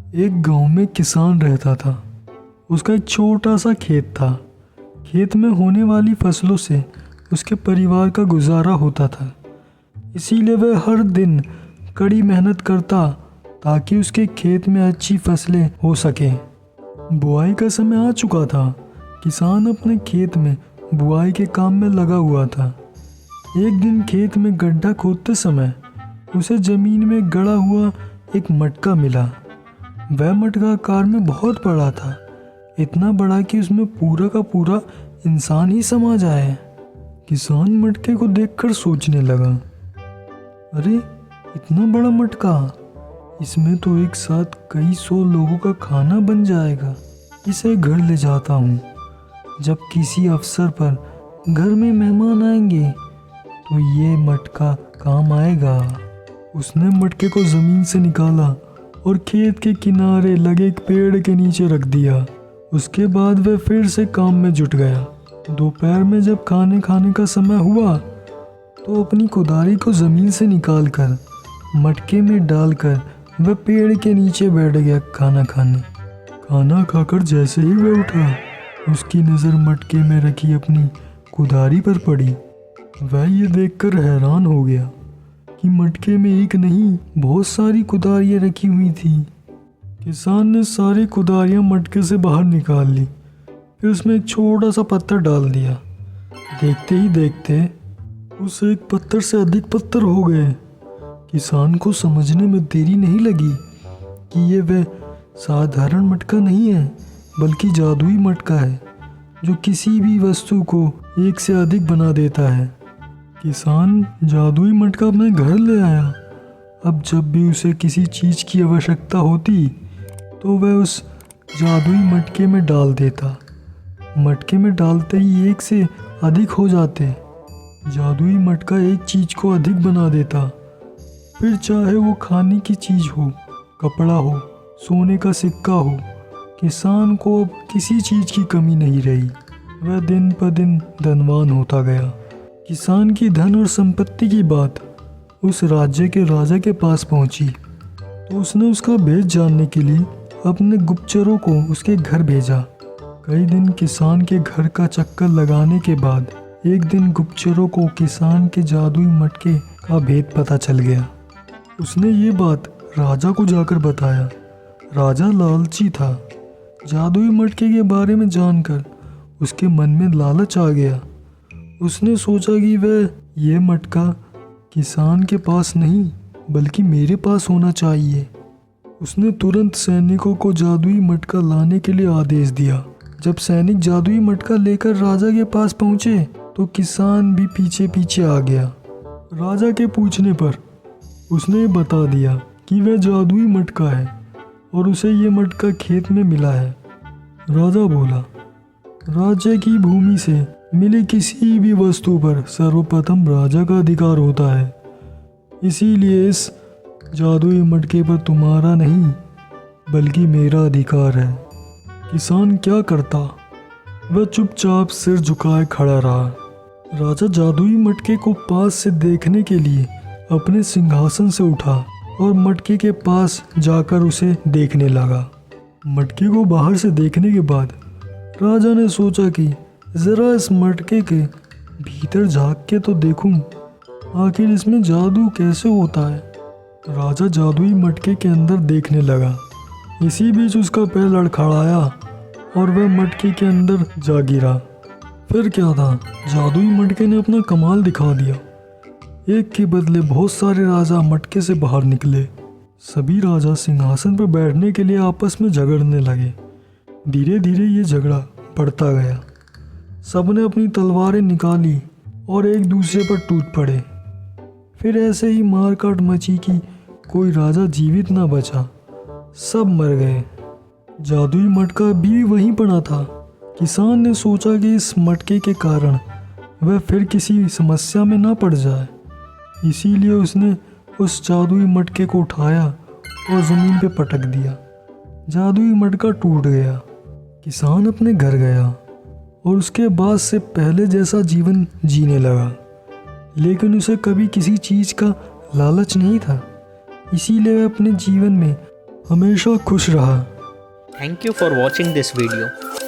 एक गांव में किसान रहता था। उसका एक छोटा सा खेत था। खेत में होने वाली फसलों से उसके परिवार का गुजारा होता था। इसीलिए वह हर दिन कड़ी मेहनत करता ताकि उसके खेत में अच्छी फसलें हो सकें। बुआई का समय आ चुका था। किसान अपने खेत में बुआई के काम में लगा हुआ था। एक दिन खेत में गड्ढा खोदते समय उसे जमीन में गड़ा हुआ एक मटका मिला। वह मटका आकार में बहुत बड़ा था, इतना बड़ा कि उसमें पूरा का पूरा इंसान ही समा जाए। किसान मटके को देखकर सोचने लगा, अरे इतना बड़ा मटका, इसमें तो एक साथ कई 100 लोगों का खाना बन जाएगा। इसे घर ले जाता हूँ। जब किसी अवसर पर घर में मेहमान आएंगे तो ये मटका काम आएगा। उसने मटके को जमीन से निकाला और खेत के किनारे लगे एक पेड़ के नीचे रख दिया। उसके बाद वह फिर से काम में जुट गया। दोपहर में जब खाने का समय हुआ तो अपनी कुदारी को जमीन से निकालकर मटके में डालकर वह पेड़ के नीचे बैठ गया खाना खाने। खाना खाकर जैसे ही वह उठा, उसकी नज़र मटके में रखी अपनी कुदारी पर पड़ी। वह ये देखकर हैरान हो गया कि मटके में एक नहीं बहुत सारी कुदारियाँ रखी हुई थी। किसान ने सारी कुदारियाँ मटके से बाहर निकाल ली, फिर उसमें एक छोटा सा पत्थर डाल दिया। देखते ही देखते उस एक पत्थर से अधिक पत्थर हो गए। किसान को समझने में देरी नहीं लगी कि ये वह साधारण मटका नहीं है, बल्कि जादुई मटका है जो किसी भी वस्तु को एक से अधिक बना देता है। किसान जादुई मटका अपने घर ले आया। अब जब भी उसे किसी चीज़ की आवश्यकता होती तो वह उस जादुई मटके में डाल देता। मटके में डालते ही एक से अधिक हो जाते। जादुई मटका एक चीज़ को अधिक बना देता, फिर चाहे वो खाने की चीज़ हो, कपड़ा हो, सोने का सिक्का हो। किसान को अब किसी चीज़ की कमी नहीं रही। वह दिन पर दिन धनवान होता गया। किसान की धन और संपत्ति की बात उस राज्य के राजा के पास पहुंची तो उसने उसका भेद जानने के लिए अपने गुप्तचरों को उसके घर भेजा। कई दिन किसान के घर का चक्कर लगाने के बाद एक दिन गुप्तचरों को किसान के जादुई मटके का भेद पता चल गया। उसने ये बात राजा को जाकर बताया। राजा लालची था। जादुई मटके के बारे में जानकर उसके मन में लालच आ गया। उसने सोचा कि वह ये मटका किसान के पास नहीं बल्कि मेरे पास होना चाहिए। उसने तुरंत सैनिकों को जादुई मटका लाने के लिए आदेश दिया। जब सैनिक जादुई मटका लेकर राजा के पास पहुंचे तो किसान भी पीछे पीछे आ गया। राजा के पूछने पर उसने बता दिया कि वह जादुई मटका है और उसे ये मटका खेत में मिला है। राजा बोला, राज्य की भूमि से मिली किसी भी वस्तु पर सर्वप्रथम राजा का अधिकार होता है, इसीलिए इस जादुई मटके पर तुम्हारा नहीं बल्कि मेरा अधिकार है। किसान क्या करता? वह चुपचाप सिर झुकाए खड़ा रहा। राजा जादुई मटके को पास से देखने के लिए अपने सिंहासन से उठा और मटके के पास जाकर उसे देखने लगा। मटके को बाहर से देखने के बाद राजा ने सोचा कि ज़रा इस मटके के भीतर झांक के तो देखूं, आखिर इसमें जादू कैसे होता है। राजा जादुई मटके के अंदर देखने लगा। इसी बीच उसका पैर लड़खड़ाया और वह मटके के अंदर जा गिरा। फिर क्या था, जादुई मटके ने अपना कमाल दिखा दिया। एक के बदले बहुत सारे राजा मटके से बाहर निकले। सभी राजा सिंहासन पर बैठने के लिए आपस में झगड़ने लगे। धीरे धीरे ये झगड़ा बढ़ता गया। सबने अपनी तलवारें निकाली और एक दूसरे पर टूट पड़े। फिर ऐसे ही मारकाट मची कि कोई राजा जीवित ना बचा, सब मर गए। जादुई मटका भी वहीं पड़ा था। किसान ने सोचा कि इस मटके के कारण वह फिर किसी समस्या में ना पड़ जाए, इसीलिए उसने उस जादुई मटके को उठाया और ज़मीन पे पटक दिया। जादुई मटका टूट गया। किसान अपने घर गया और उसके बाद से पहले जैसा जीवन जीने लगा, लेकिन उसे कभी किसी चीज़ का लालच नहीं था। इसीलिए वह अपने जीवन में हमेशा खुश रहा। Thank you for watching this video.